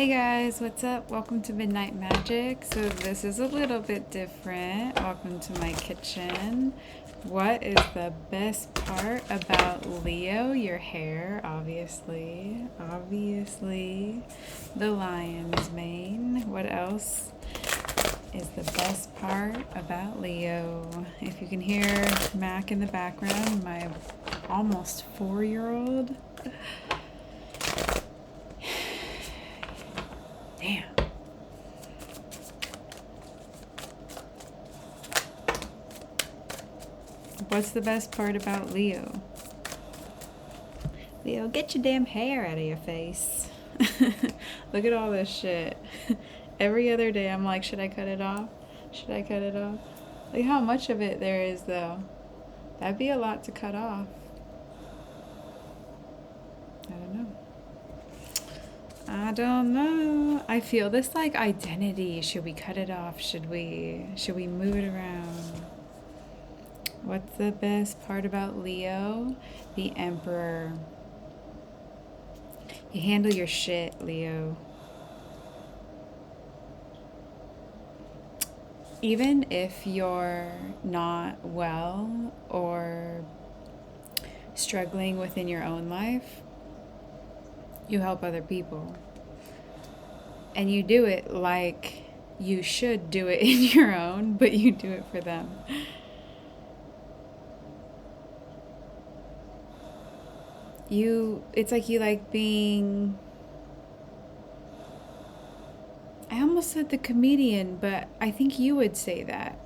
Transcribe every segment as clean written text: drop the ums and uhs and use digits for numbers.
Hey guys, what's up? Welcome to Midnight Magic. So this is a little bit different. Welcome to my kitchen. What is the best part about Leo? Your hair, obviously. Obviously. The lion's mane. What else is the best part about Leo? If you can hear Mac in the background, my almost 4-year-old. Damn. What's the best part about Leo? Leo, get your damn hair out of your face. Look at all this shit. Every other day I'm like, should I cut it off? Should I cut it off? Look how much of it there is though. That'd be a lot to cut off. I don't know. I feel this like identity. Should we cut it off? Should we move it around? What's the best part about Leo? The Emperor. You handle your shit, Leo. Even if you're not well or struggling within your own life, you help other people. And you do it like you should do it in your own, but you do it for them. It's like you like being, I almost said the comedian, but I think you would say that.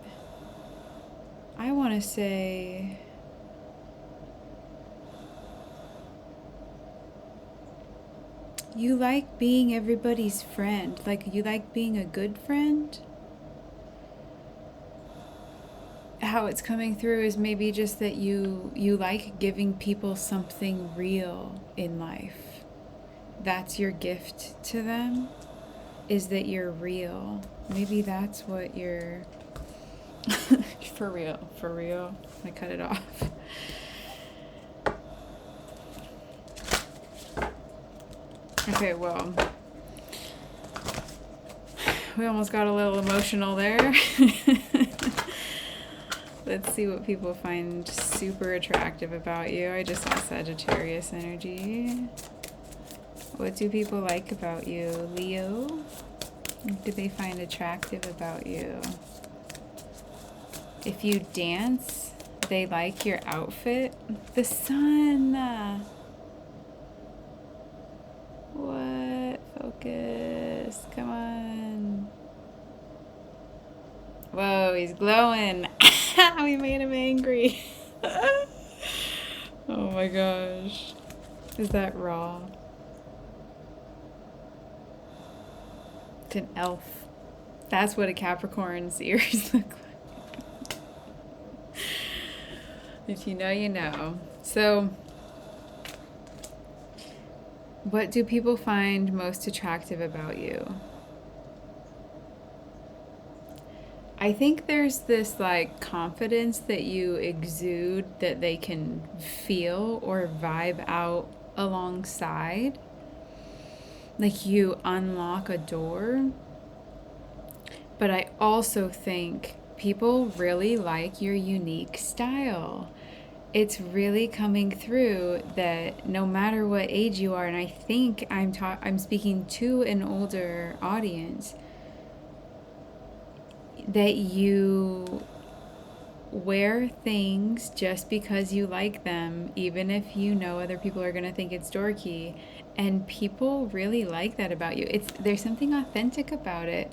I want to say, you like being everybody's friend. Like, you like being a good friend. How it's coming through is maybe just that you like giving people something real in life. That's your gift to them, is that you're real. Maybe that's what you're... For real. I cut it off. Okay, well, we almost got a little emotional there. Let's see what people find super attractive about you. I just saw Sagittarius energy. What do people like about you, Leo? What do they find attractive about you? If you dance, they like your outfit. The sun. What? Focus. Come on. Whoa, he's glowing. We made him angry. Oh my gosh. Is that raw? It's an elf. That's what a Capricorn's ears look like. If you know, you know. So, what do people find most attractive about you? I think there's this like confidence that you exude that they can feel or vibe out alongside. Like you unlock a door. But I also think people really like your unique style. It's really coming through that no matter what age you are, and I think I'm speaking to an older audience, that you wear things just because you like them, even if you know other people are going to think it's dorky, and people really like that about you. There's something authentic about it.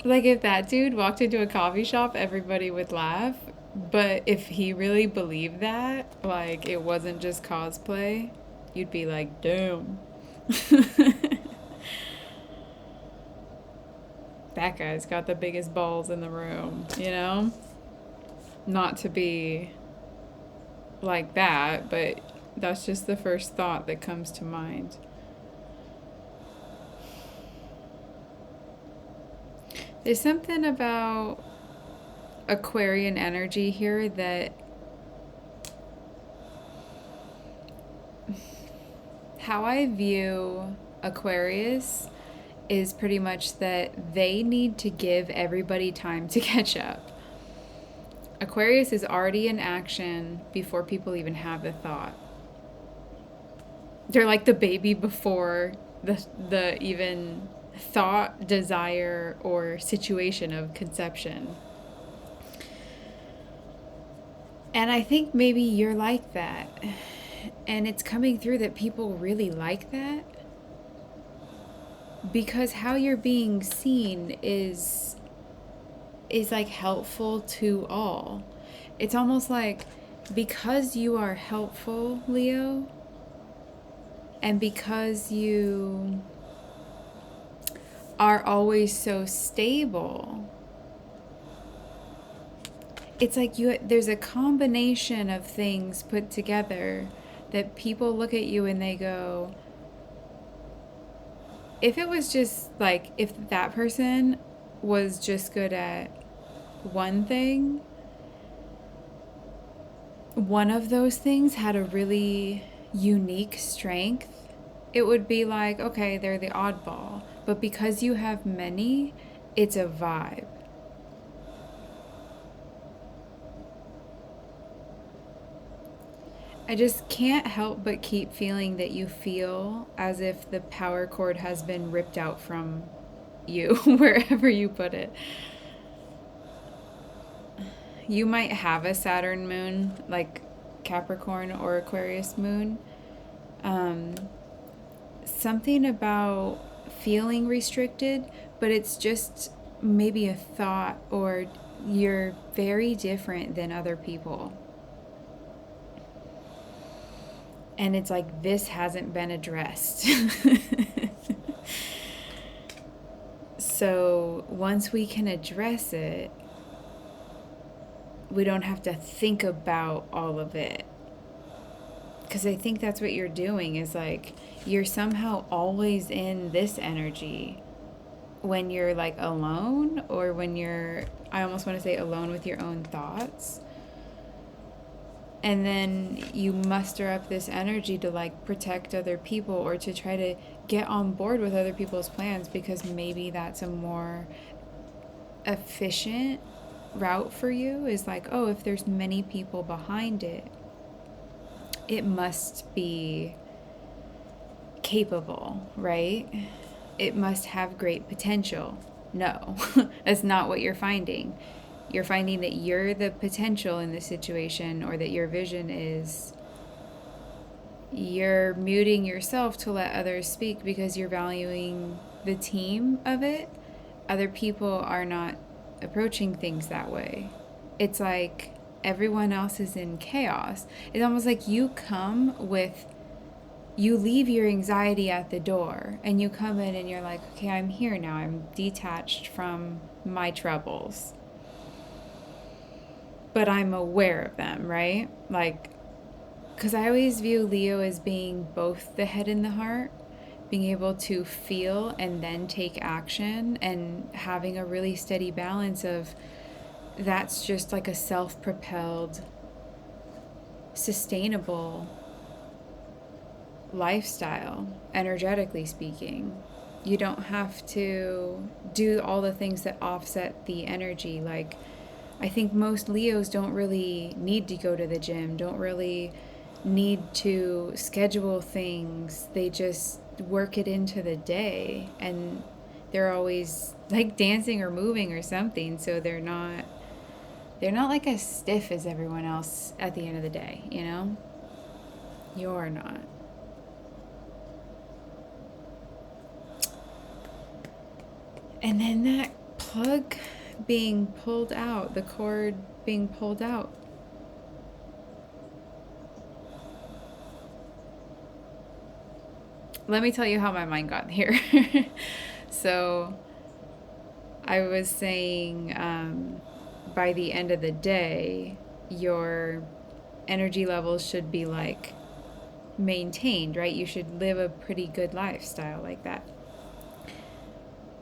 Like if that dude walked into a coffee shop, everybody would laugh. But if he really believed that, like it wasn't just cosplay, you'd be like, damn. That guy's got the biggest balls in the room, you know? Not to be like that, but that's just the first thought that comes to mind. There's something about Aquarian energy here that how I view Aquarius is pretty much that they need to give everybody time to catch up. Aquarius is already in action before people even have the thought. They're like the baby before the even thought, desire, or situation of conception. And I think maybe you're like that. And it's coming through that people really like that because how you're being seen is like helpful to all. It's almost like because you are helpful, Leo, and because you are always so stable, it's like there's a combination of things put together that people look at you and they go, if it was just like, if that person was just good at one thing, one of those things had a really unique strength, it would be like, okay, they're the oddball. But because you have many, it's a vibe. I just can't help but keep feeling that you feel as if the power cord has been ripped out from you, wherever you put it. You might have a Saturn moon, like Capricorn or Aquarius moon. Something about feeling restricted, but it's just maybe a thought, or you're very different than other people. And it's like, this hasn't been addressed. So once we can address it, we don't have to think about all of it. Because I think that's what you're doing, is like, you're somehow always in this energy when you're like alone, or when you're, I almost want to say, alone with your own thoughts. And then you muster up this energy to like protect other people, or to try to get on board with other people's plans, because maybe that's a more efficient route for you, is like, oh, if there's many people behind it, it must be capable, right? It must have great potential. No, that's not what you're finding. You're finding that you're the potential in the situation, or that your vision is, you're muting yourself to let others speak because you're valuing the team of it. Other people are not approaching things that way. It's like everyone else is in chaos. It's almost like you leave your anxiety at the door and you come in and you're like, okay, I'm here now. I'm detached from my troubles. But I'm aware of them, right? Like, because I always view Leo as being both the head and the heart, being able to feel and then take action, and having a really steady balance of, that's just like a self-propelled, sustainable lifestyle, energetically speaking. You don't have to do all the things that offset the energy. Like, I think most Leos don't really need to go to the gym, don't really need to schedule things. They just work it into the day, and they're always like dancing or moving or something, so they're not like as stiff as everyone else at the end of the day, you know? You're not. And then that plug being pulled out, the cord being pulled out. Let me tell you how my mind got here. So I was saying, by the end of the day, your energy levels should be like maintained, right? You should live a pretty good lifestyle like that.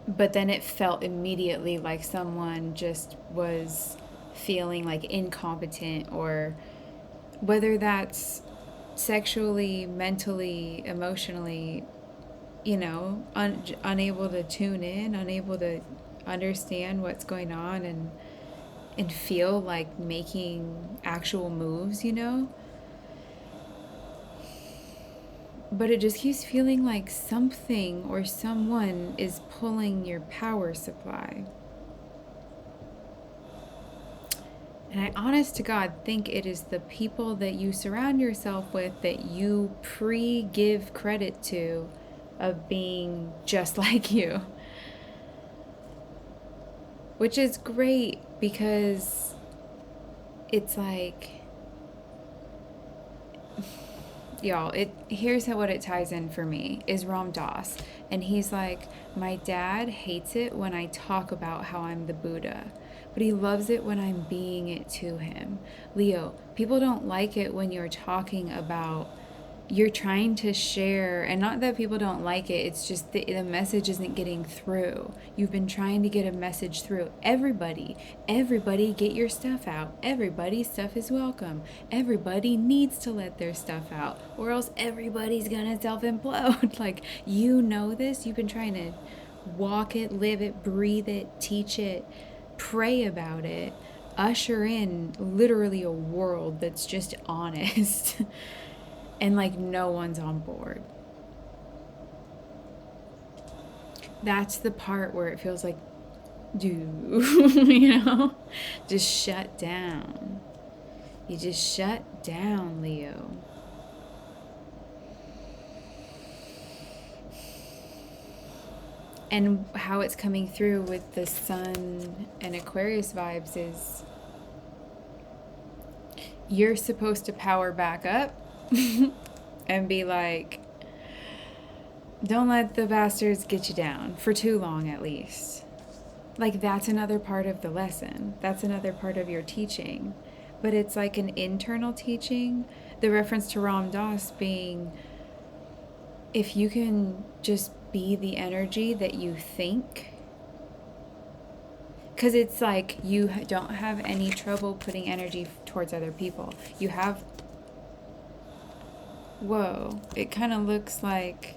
But then it felt immediately like someone just was feeling like incompetent, or whether that's sexually, mentally, emotionally, unable to tune in, unable to understand what's going on and feel like making actual moves. But it just keeps feeling like something or someone is pulling your power supply. And I, honest to God, think it is the people that you surround yourself with that you give credit to of being just like you. Which is great because it's like, y'all, here's what it ties in for me is Ram Dass. And he's like, my dad hates it when I talk about how I'm the Buddha, but he loves it when I'm being it to him. Leo, people don't like it when you're trying to share, and not that people don't like it, it's just the message isn't getting through. You've been trying to get a message through. Everybody get your stuff out. Everybody's stuff is welcome. Everybody needs to let their stuff out, or else everybody's gonna self-implode. Like, this, you've been trying to walk it, live it, breathe it, teach it, pray about it, usher in literally a world that's just honest. And like no one's on board. That's the part where it feels like, just shut down. You just shut down, Leo. And how it's coming through with the Sun and Aquarius vibes is you're supposed to power back up and be like, don't let the bastards get you down for too long, at least. Like, that's another part of the lesson. That's another part of your teaching. But it's like an internal teaching. The reference to Ram Dass being, if you can just be the energy that you think, because it's like you don't have any trouble putting energy towards other people. You have, whoa, it kind of looks like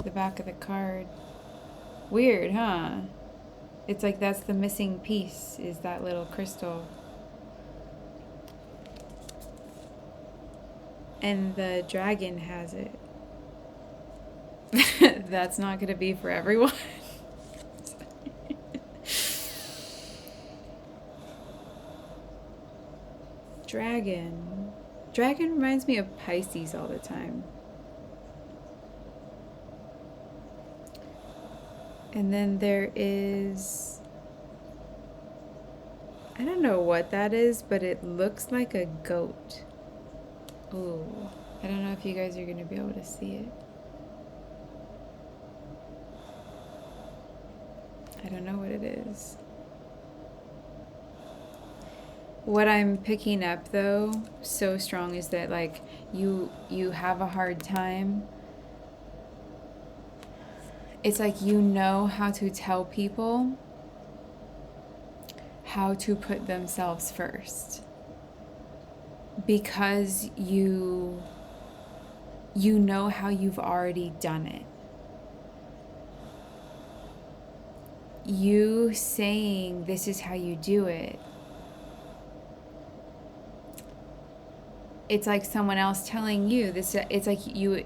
the back of the card. Weird, huh? It's like that's the missing piece, is that little crystal. And the dragon has it. That's not going to be for everyone. Dragon. Dragon reminds me of Pisces all the time. And then there is, I don't know what that is, but it looks like a goat. Ooh, I don't know if you guys are going to be able to see it. I don't know what it is. What I'm picking up though so strong is that like you have a hard time. It's like you know how to tell people how to put themselves first, because you know how you've already done it. You saying this is how you do it, it's like someone else telling you this. It's like you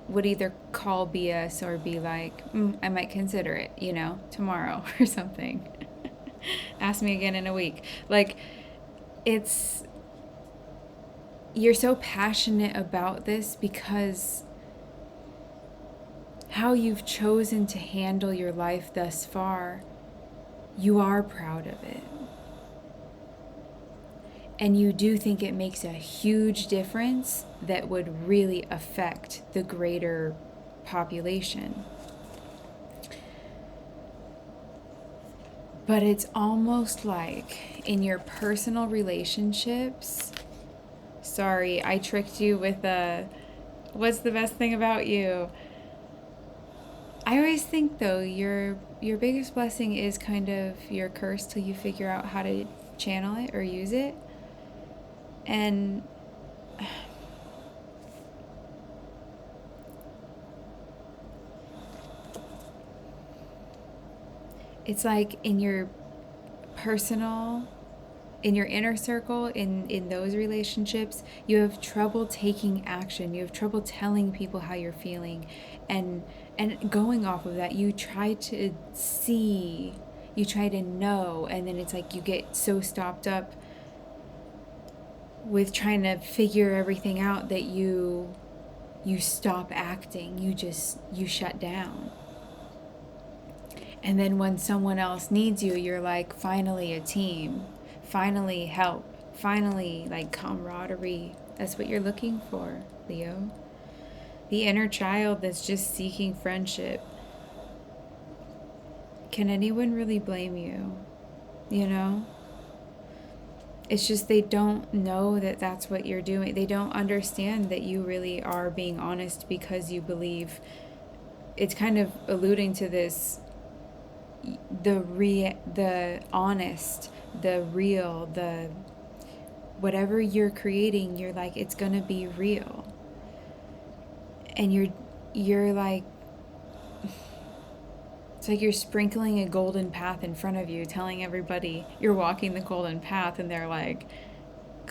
would either call BS or be like, I might consider it, tomorrow or something. Ask me again in a week. Like, you're so passionate about this because how you've chosen to handle your life thus far, you are proud of it. And you do think it makes a huge difference that would really affect the greater population. But it's almost like in your personal relationships, sorry, I tricked you with what's the best thing about you? I always think though, your biggest blessing is kind of your curse till you figure out how to channel it or use it. And It's like in your personal, in your inner circle, in those relationships, you have trouble taking action. You have trouble telling people how you're feeling, and going off of that, you try to see, you try to know, and then it's like you get so stopped up with trying to figure everything out that you stop acting. You shut down. And then when someone else needs you, you're like, finally a team, finally help, finally like camaraderie. That's what you're looking for, Leo. The inner child that's just seeking friendship. Can anyone really blame you? You know? It's just they don't know that that's what you're doing. They don't understand that you really are being honest because you believe. It's kind of alluding to this, the honest, the real, the whatever you're creating, you're like, it's gonna be real. And you're like, it's like you're sprinkling a golden path in front of you, telling everybody you're walking the golden path, and they're like,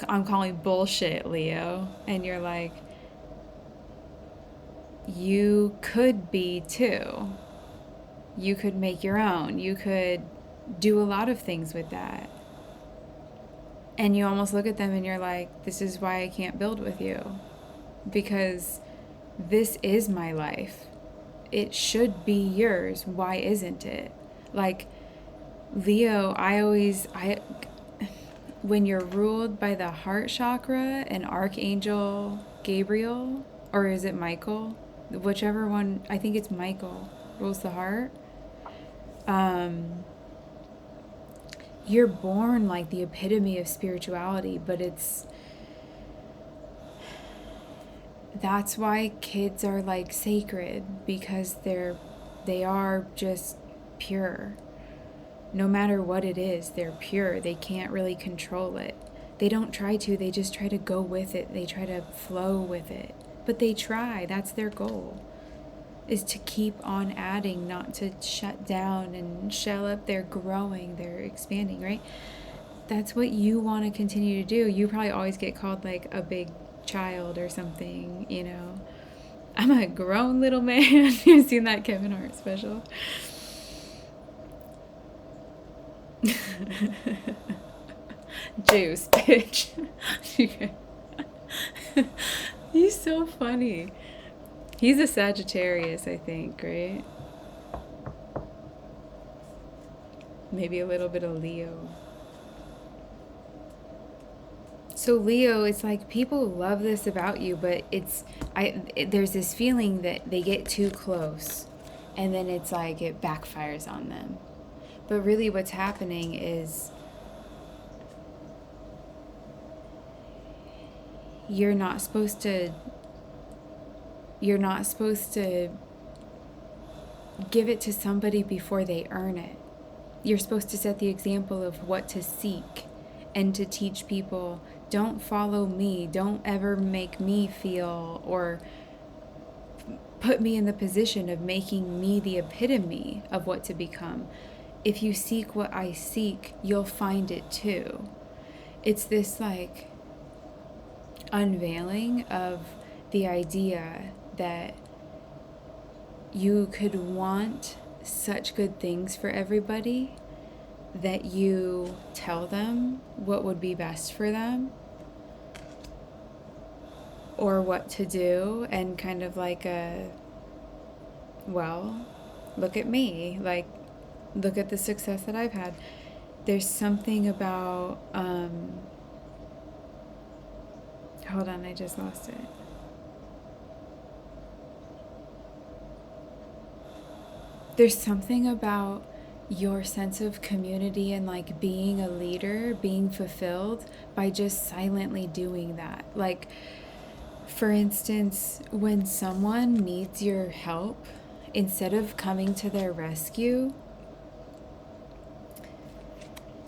I'm calling bullshit, Leo. And you're like, you could be too. You could make your own. You could do a lot of things with that. And you almost look at them and you're like, this is why I can't build with you. Because this is my life. It should be yours. Why isn't it? Like, Leo, when you're ruled by the heart chakra and Archangel Gabriel, or is it Michael? Whichever one, I think it's Michael, rules the heart. You're born like the epitome of spirituality, but that's why kids are like sacred, because they are just pure. No matter what it is, they're pure. They can't really control it. They don't try to, they just try to go with it. They try to flow with it. But they try, that's their goal, is to keep on adding, not to shut down and shell up. They're growing, they're expanding, right? That's what you want to continue to do. You probably always get called like a big child or something, you know. I'm a grown little man. You've seen that Kevin Hart special? Juice, bitch. He's so funny. He's a Sagittarius, I think, right? Maybe a little bit of Leo. So Leo, it's like people love this about you, but there's this feeling that they get too close, and then it's like it backfires on them. But really what's happening is you're not supposed to give it to somebody before they earn it. You're supposed to set the example of what to seek and to teach people, don't follow me, don't ever make me feel or put me in the position of making me the epitome of what to become. If you seek what I seek, you'll find it too. It's this like unveiling of the idea that you could want such good things for everybody that you tell them what would be best for them or what to do, and kind of like well, look at me, like, look at the success that I've had. There's something about hold on, I just lost it. There's something about your sense of community and like being a leader, being fulfilled by just silently doing that. Like, for instance, when someone needs your help, instead of coming to their rescue,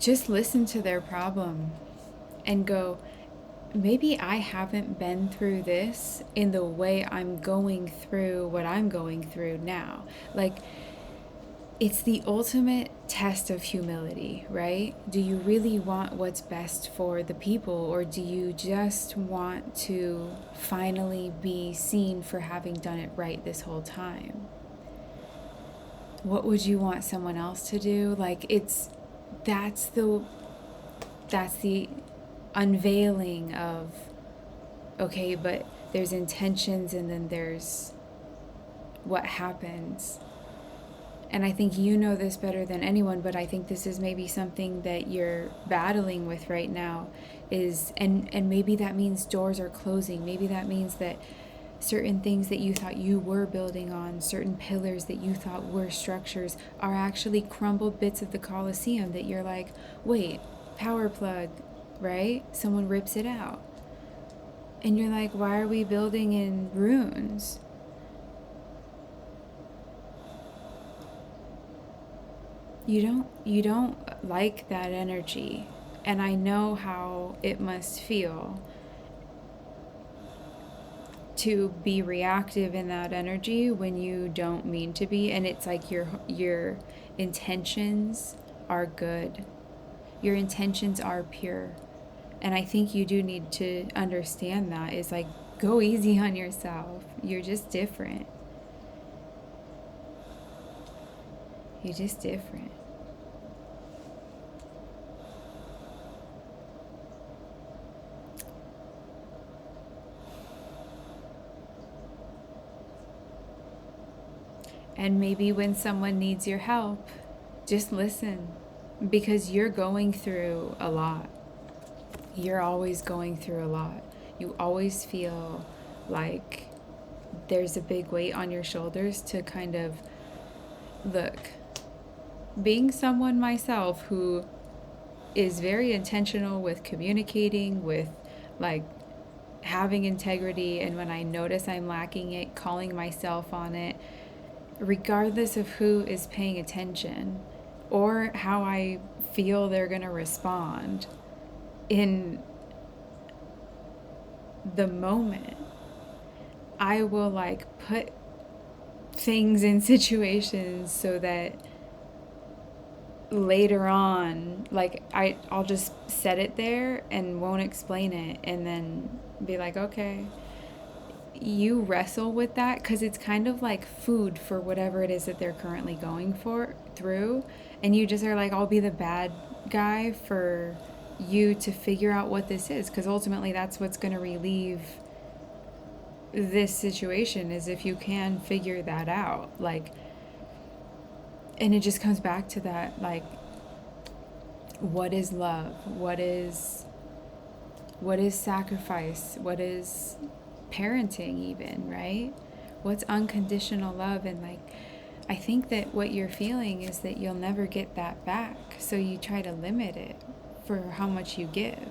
just listen to their problem and go, maybe I haven't been through this in the way I'm going through what I'm going through now. Like, it's the ultimate test of humility, right? Do you really want what's best for the people, or do you just want to finally be seen for having done it right this whole time? What would you want someone else to do? Like, that's the that's the unveiling of, okay, but there's intentions and then there's what happens. And I think you know this better than anyone, but I think this is maybe something that you're battling with right now is, and maybe that means doors are closing. Maybe that means that certain things that you thought you were building on, certain pillars that you thought were structures, are actually crumbled bits of the Colosseum that you're like, wait, power plug, right? Someone rips it out. And you're like, why are we building in ruins? You don't like that energy. And I know how it must feel to be reactive in that energy when you don't mean to be, and it's like your intentions are good. Your intentions are pure. And I think you do need to understand that is like, go easy on yourself. You're just different. You're just different. And maybe when someone needs your help, just listen, because you're going through a lot. You're always going through a lot. You always feel like there's a big weight on your shoulders to kind of look. Being someone myself who is very intentional with communicating, with like having integrity, and when I notice I'm lacking it, calling myself on it, regardless of who is paying attention or how I feel they're going to respond in the moment, I will like put things in situations so that later on, like I'll just set it there and won't explain it, and then be like, okay, you wrestle with that, because it's kind of like food for whatever it is that they're currently going through, and you just are like, I'll be the bad guy for you to figure out what this is, because ultimately that's what's going to relieve this situation, is if you can figure that out. Like, and it just comes back to that, like, what is love? What is sacrifice? What is parenting even, right? What's unconditional love? And like, I think that what you're feeling is that you'll never get that back, so you try to limit it for how much you give.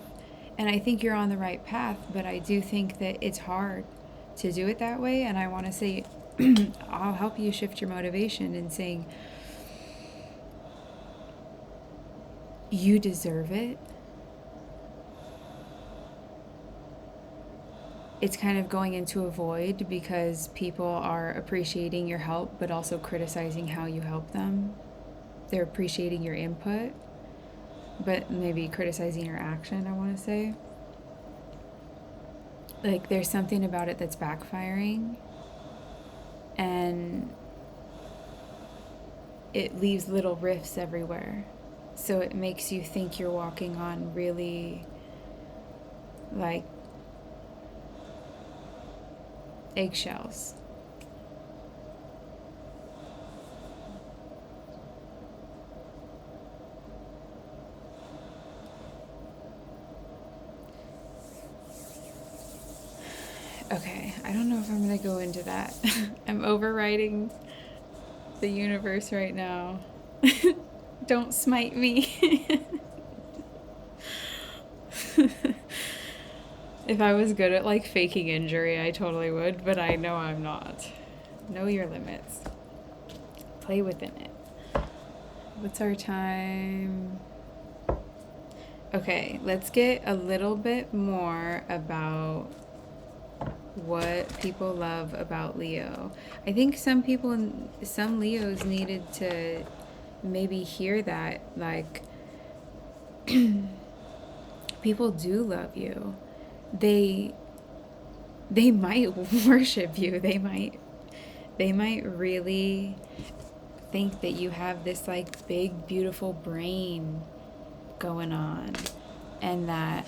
And I think you're on the right path, but I do think that it's hard to do it that way. And I want to say, I'll help you shift your motivation in saying, you deserve it. It's kind of going into a void because people are appreciating your help, but also criticizing how you help them. They're appreciating your input, but maybe criticizing your action, I want to say. Like, there's something about it that's backfiring, and it leaves little rifts everywhere. So it makes you think you're walking on really, like, eggshells. Okay, I don't know if I'm going to go into that. I'm overriding the universe right now. Don't smite me. If I was good at like faking injury, I totally would, but I know I'm not. Know your limits. Play within it. What's our time? Okay, let's get a little bit more about what people love about Leo. I think some Leos needed to maybe hear that, like, people do love you. They they might worship you. They might really think that you have this like big beautiful brain going on, and that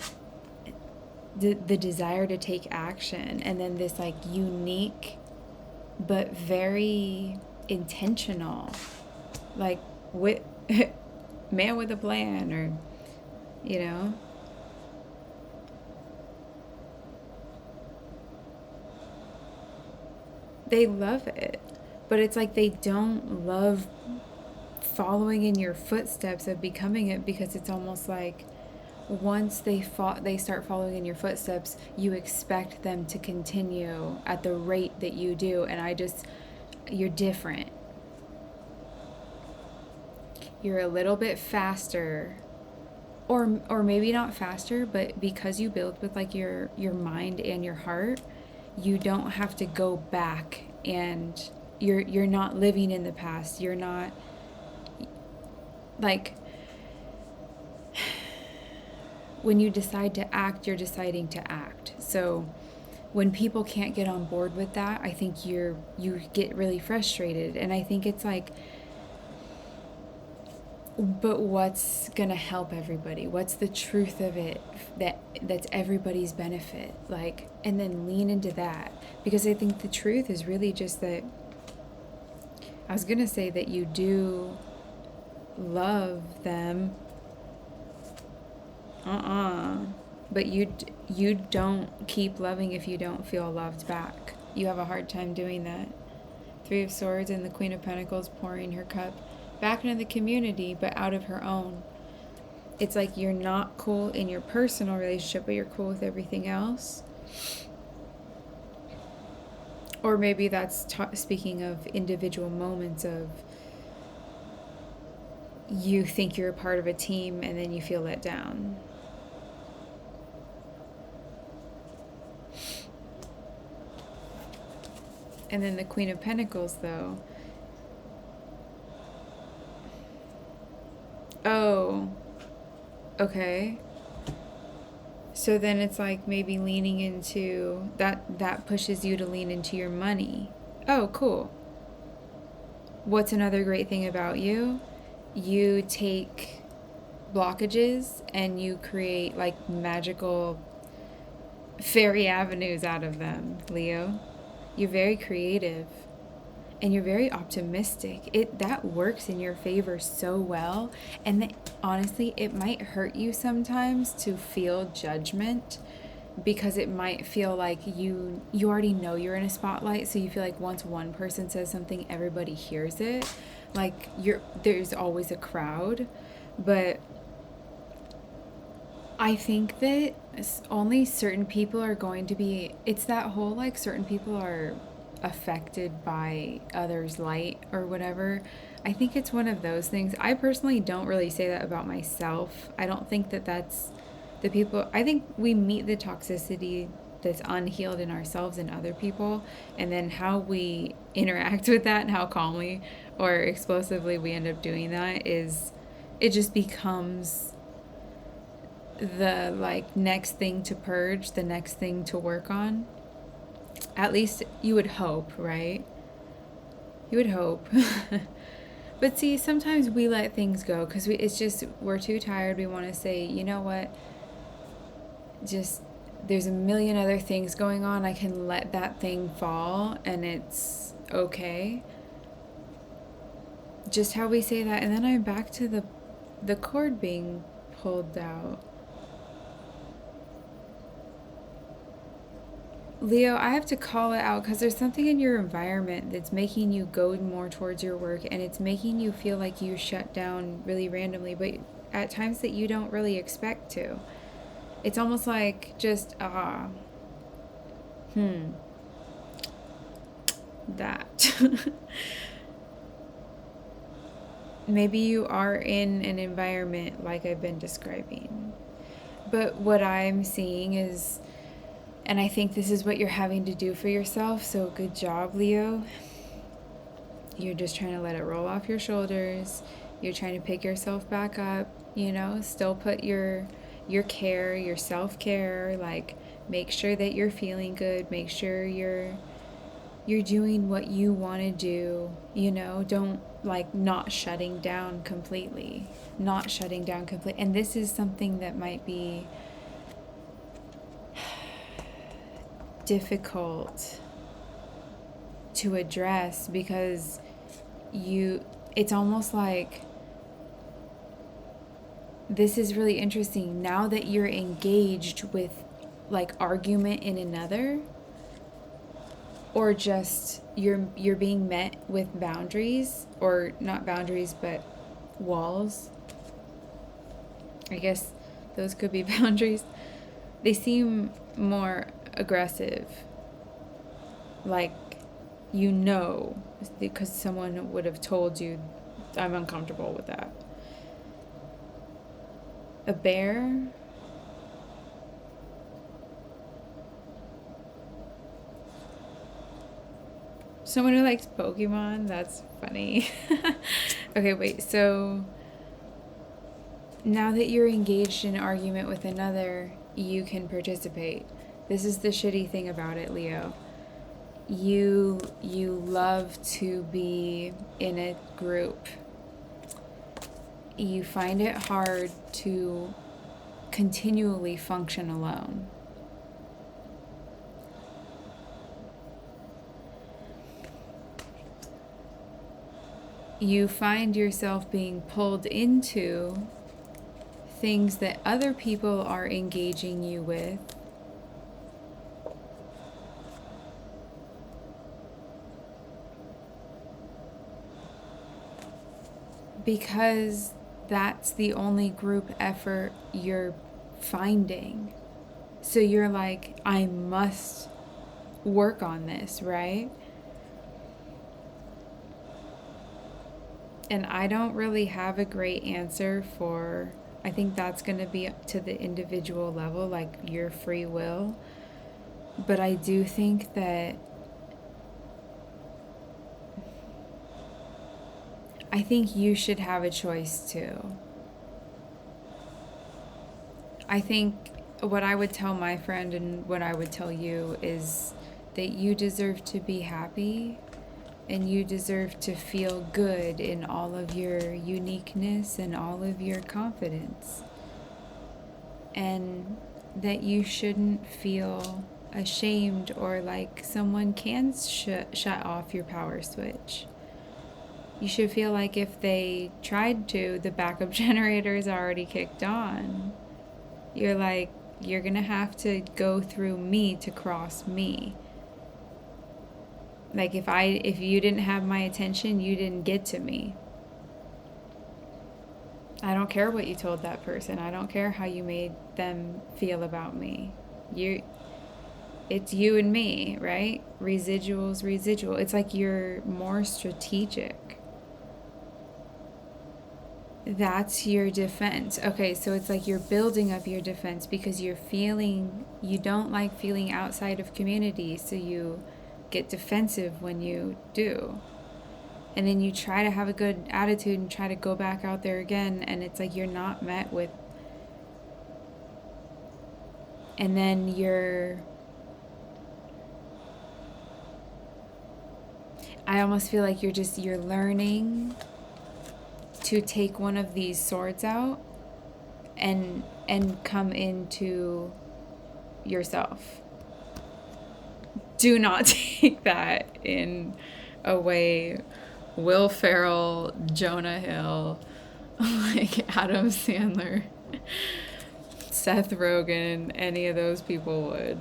the desire to take action, and then this like unique but very intentional, like, with man with a plan, or you know they love it. But it's like they don't love following in your footsteps of becoming it, because it's almost like once they start following in your footsteps, you expect them to continue at the rate that you do, and you're different. You're a little bit faster, or maybe not faster, but because you build with like your mind and your heart, you don't have to go back, and you're not living in the past. You're not like, when you decide to act, you're deciding to act. So when people can't get on board with that, I think you get really frustrated, and I think it's like, but what's gonna help everybody? What's the truth of it that's everybody's benefit? Like, and then lean into that, because I think the truth is really just that. I was gonna say that you do love them, but you don't keep loving if you don't feel loved back. You have a hard time doing that. Three of Swords and the Queen of Pentacles pouring her cup back into the community, but out of her own. It's like you're not cool in your personal relationship, but you're cool with everything else. Or maybe that's speaking of individual moments of you think you're a part of a team and then you feel let down. And then the Queen of Pentacles, though. Oh, okay. So then it's like maybe leaning into that pushes you to lean into your money. Oh, cool. What's another great thing about you? You take blockages and you create like magical fairy avenues out of them, Leo. You're very creative and you're very optimistic. That works in your favor so well. And honestly, it might hurt you sometimes to feel judgment, because it might feel like you already know you're in a spotlight, so you feel like once one person says something, everybody hears it. Like there's always a crowd. But I think that only certain people are going to be, it's that whole like certain people are affected by others' light or whatever. I think it's one of those things. I personally don't really say that about myself. I don't think that that's the people. I think we meet the toxicity that's unhealed in ourselves and other people, and then how we interact with that and how calmly or explosively we end up doing that is, it just becomes the like next thing to purge, the next thing to work on. At least you would hope, right? You would hope. But see, sometimes we let things go because it's just, we're too tired. We want to say, you know what? Just, there's a million other things going on. I can let that thing fall and it's okay. Just how we say that. And then I'm back to the cord being pulled out. Leo, I have to call it out because there's something in your environment that's making you go more towards your work, and it's making you feel like you shut down really randomly, but at times that you don't really expect to. It's almost like just, that. Maybe you are in an environment like I've been describing. But what I'm seeing is, and I think this is what you're having to do for yourself, so good job, Leo. You're just trying to let it roll off your shoulders. You're trying to pick yourself back up, still put your care, your self-care, like make sure that you're feeling good, make sure you're doing what you want to do, don't like not shutting down completely. Not shutting down completely. And this is something that might be difficult to address because it's almost like this is really interesting now that you're engaged with like argument in another, or just you're being met with boundaries, or not boundaries but walls. I guess those could be boundaries. They seem more aggressive, like because someone would have told you, I'm uncomfortable with that. A bear? Someone who likes Pokemon? That's funny. Okay, wait, so now that you're engaged in an argument with another, you can participate. This is the shitty thing about it, Leo. You love to be in a group. You find it hard to continually function alone. You find yourself being pulled into things that other people are engaging you with, because that's the only group effort you're finding. So you're like, I must work on this, right? And I don't really have a great answer for, I think that's going to be up to the individual level, like your free will. But I do think that I think you should have a choice too. I think what I would tell my friend and what I would tell you is that you deserve to be happy and you deserve to feel good in all of your uniqueness and all of your confidence. And that you shouldn't feel ashamed or like someone can shut off your power switch. You should feel like if they tried to, the backup generator is already kicked on. You're like, you're going to have to go through me to cross me. Like if you didn't have my attention, you didn't get to me. I don't care what you told that person. I don't care how you made them feel about me. It's you and me, right? Residual's residual. It's like you're more strategic. That's your defense. Okay, so it's like you're building up your defense because you don't like feeling outside of community, so you get defensive when you do. And then you try to have a good attitude and try to go back out there again, and it's like you're not met with. And then I almost feel like you're learning to take one of these swords out and come into yourself. Do not take that in a way Will Ferrell, Jonah Hill, like Adam Sandler, Seth Rogen, any of those people would.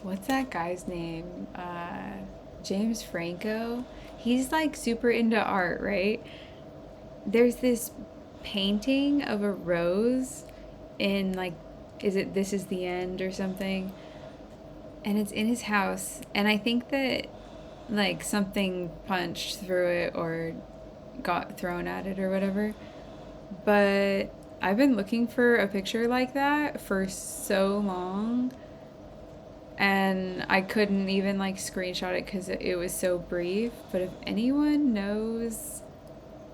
What's that guy's name? James Franco. He's like super into art, right? There's this painting of a rose in like, is it This Is the End or something? And it's in his house. And I think that like something punched through it or got thrown at it or whatever. But I've been looking for a picture like that for so long. and I couldn't even like screenshot it because it was so brief. But if anyone knows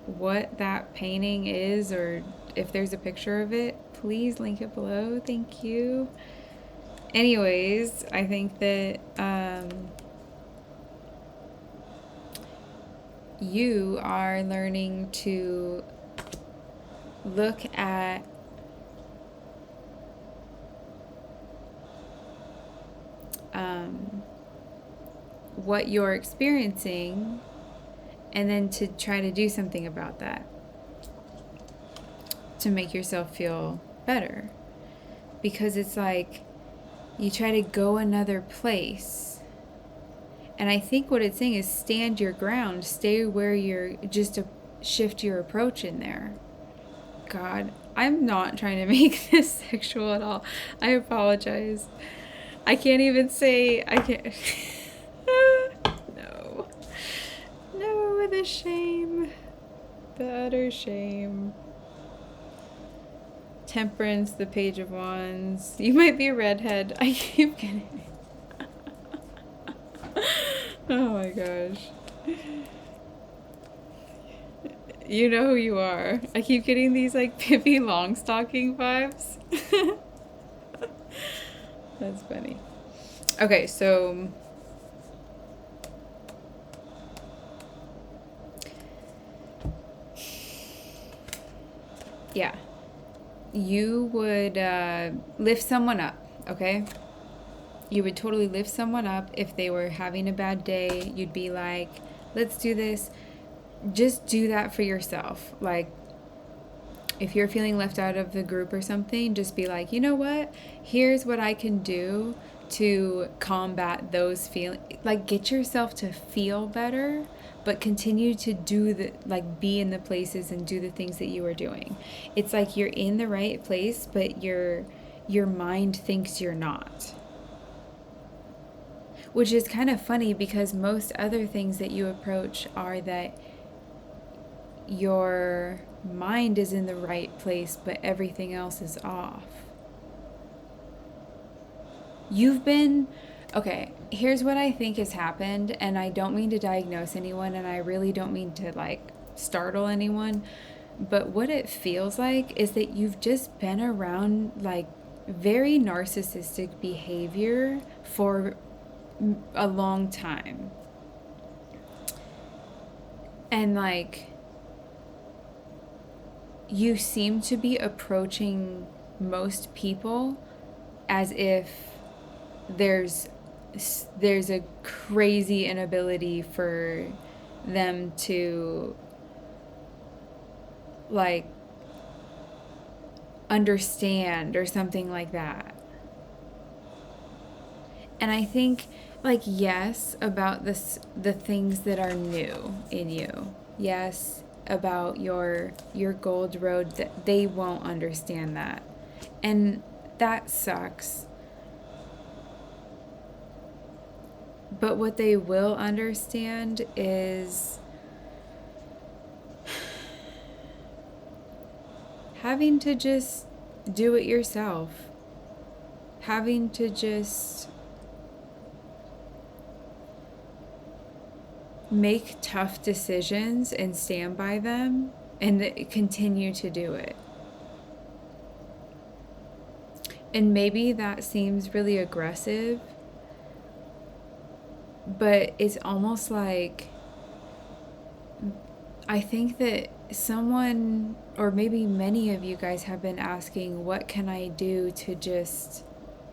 what that painting is, or if there's a picture of it, please link it below. Thank you. Anyways, I think that you are learning to look at what you're experiencing, and then to try to do something about that to make yourself feel better. Because it's like you try to go another place. And I think what it's saying is stand your ground, stay where you're, just to shift your approach in there. God, I'm not trying to make this sexual at all. I apologize. I can't even say, I can't. No. No, the shame. The utter shame. Temperance, the Page of Wands. You might be a redhead. I keep getting. Oh my gosh. You know who you are. I keep getting these like Pippi Longstocking vibes. That's funny. Okay, so yeah, you would lift someone up, okay? You would totally lift someone up if they were having a bad day. You'd be like, let's do this. Just do that for yourself. Like, if you're feeling left out of the group or something, just be like, you know what? Here's what I can do to combat those feelings. Like, get yourself to feel better, but continue to do the, like, be in the places and do the things that you are doing. It's like you're in the right place, but your mind thinks you're not. Which is kind of funny because most other things that you approach are that your mind is in the right place, but everything else is off. You've been, okay, here's what I think has happened, and I don't mean to diagnose anyone, and I really don't mean to like startle anyone, but what it feels like is that you've just been around like very narcissistic behavior for a long time. And like, you seem to be approaching most people as if there's a crazy inability for them to like understand or something like that. And I think like, yes, about the things that are new in you. Yes, about your gold road, that they won't understand that. And that sucks. But what they will understand is having to just do it yourself. Having to just make tough decisions and stand by them and continue to do it. And maybe that seems really aggressive, but it's almost like, I think that someone, or maybe many of you guys, have been asking, what can I do to just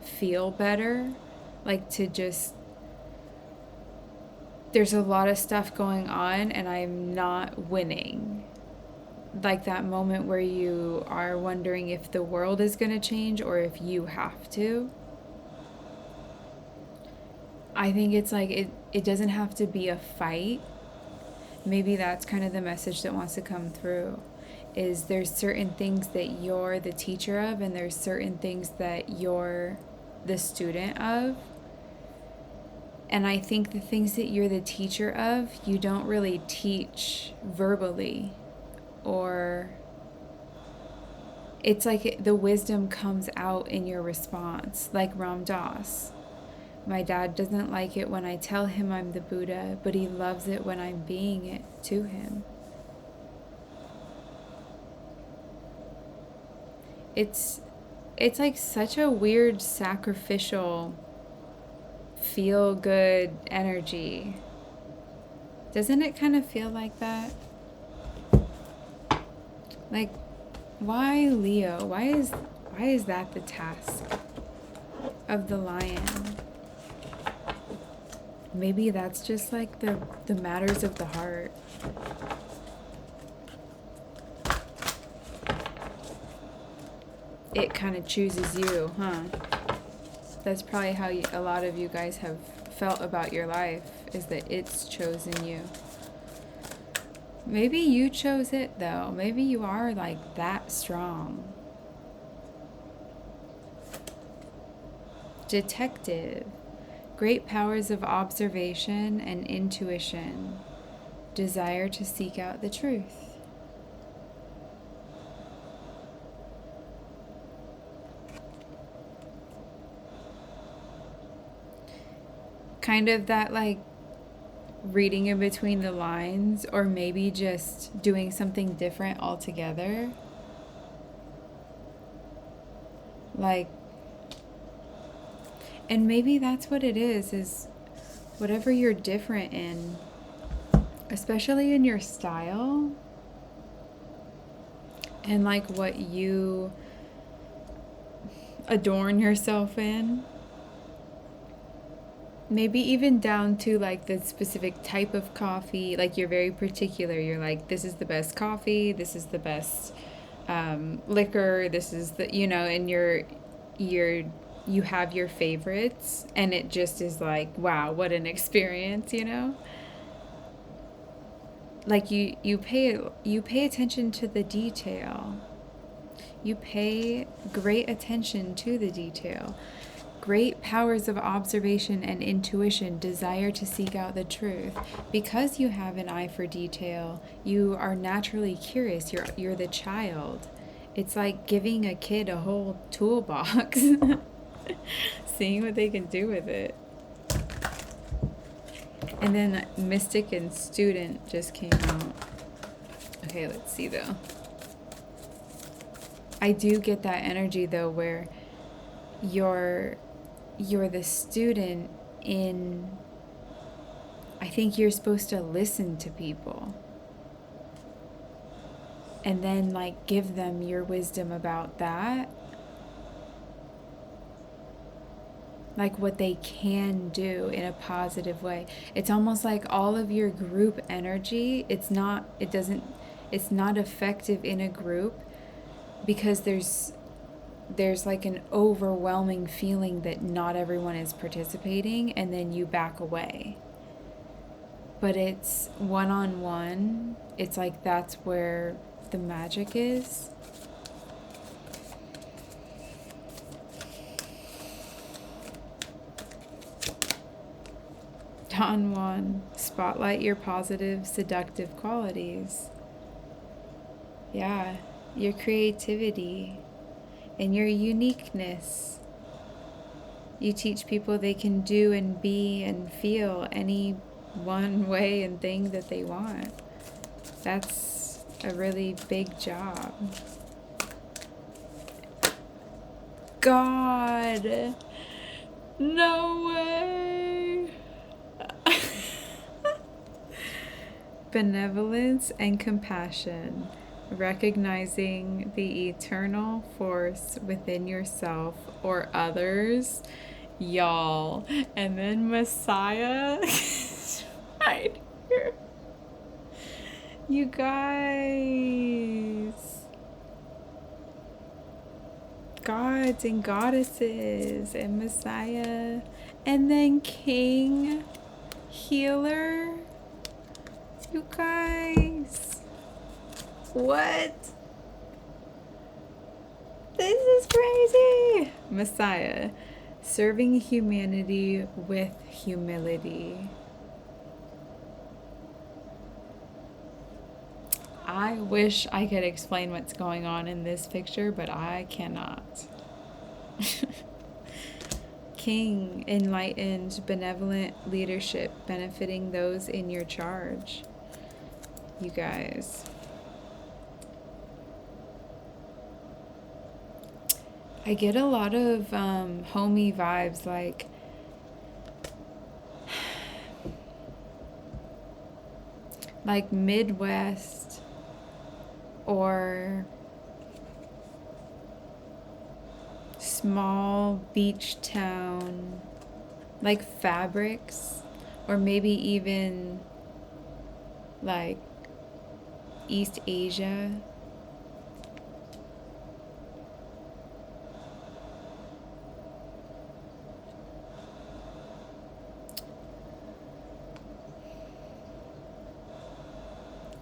feel better? Like, to just, there's a lot of stuff going on and I'm not winning. Like that moment where you are wondering if the world is going to change or if you have to. I think it's like, it doesn't have to be a fight. Maybe that's kind of the message that wants to come through, is there's certain things that you're the teacher of and there's certain things that you're the student of. And I think the things that you're the teacher of, you don't really teach verbally, or it's like the wisdom comes out in your response, like Ram Dass. My dad doesn't like it when I tell him I'm the Buddha, but he loves it when I'm being it to him. It's like such a weird sacrificial feel good energy. Doesn't it kind of feel like that? Like, why Leo? Why is that the task of the lion? Maybe that's just like the matters of the heart. It kind of chooses you, huh? That's probably how a lot of you guys have felt about your life, is that it's chosen you. Maybe you chose it though. Maybe you are like that strong. Detective. Great powers of observation and intuition. Desire to seek out the truth. Kind of that like reading in between the lines, or maybe just doing something different altogether. Like, and maybe that's what it is whatever you're different in, especially in your style and like what you adorn yourself in. Maybe even down to like the specific type of coffee. Like you're very particular. You're like, this is the best coffee, this is the best liquor, this is the, and you have your favorites, and it just is like, wow, what an experience. Like you pay attention to the detail. You pay great attention to the detail. Great powers of observation and intuition, desire to seek out the truth. Because you have an eye for detail, you are naturally curious. You're the child. It's like giving a kid a whole toolbox, seeing what they can do with it. And then Mystic and Student just came out. Okay, let's see though. I do get that energy though, where you're the student in, I think you're supposed to listen to people and then like give them your wisdom about that, like what they can do in a positive way. It's almost like all of your group energy, it's not effective in a group because there's like an overwhelming feeling that not everyone is participating, and then you back away. But it's one-on-one. It's like that's where the magic is. Don Juan, spotlight your positive, seductive qualities. Yeah, your creativity and your uniqueness. You teach people they can do and be and feel any one way and thing that they want. That's a really big job. God, no way. Benevolence and compassion. Recognizing the eternal force within yourself or others. Y'all. And then Messiah. Right here. You guys. Gods and goddesses and Messiah. And then King. Healer. You guys. What? This is crazy. Messiah, serving humanity with humility. I wish I could explain what's going on in this picture, but I cannot. king, enlightened, benevolent leadership benefiting those in your charge. You guys. I get a lot of homey vibes, like Midwest or small beach town, like fabrics, or maybe even like East Asia.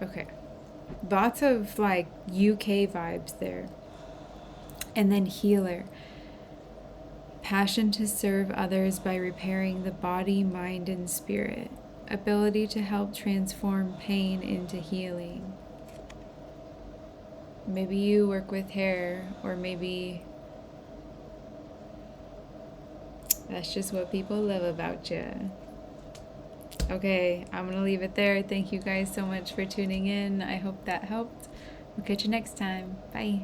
Okay. Lots of like UK vibes there. And then healer. Passion to serve others by repairing the body, mind, and spirit. Ability to help transform pain into healing. Maybe you work with hair, or maybe that's just what people love about you. Okay, I'm going to leave it there. Thank you guys so much for tuning in. I hope that helped. We'll catch you next time. Bye.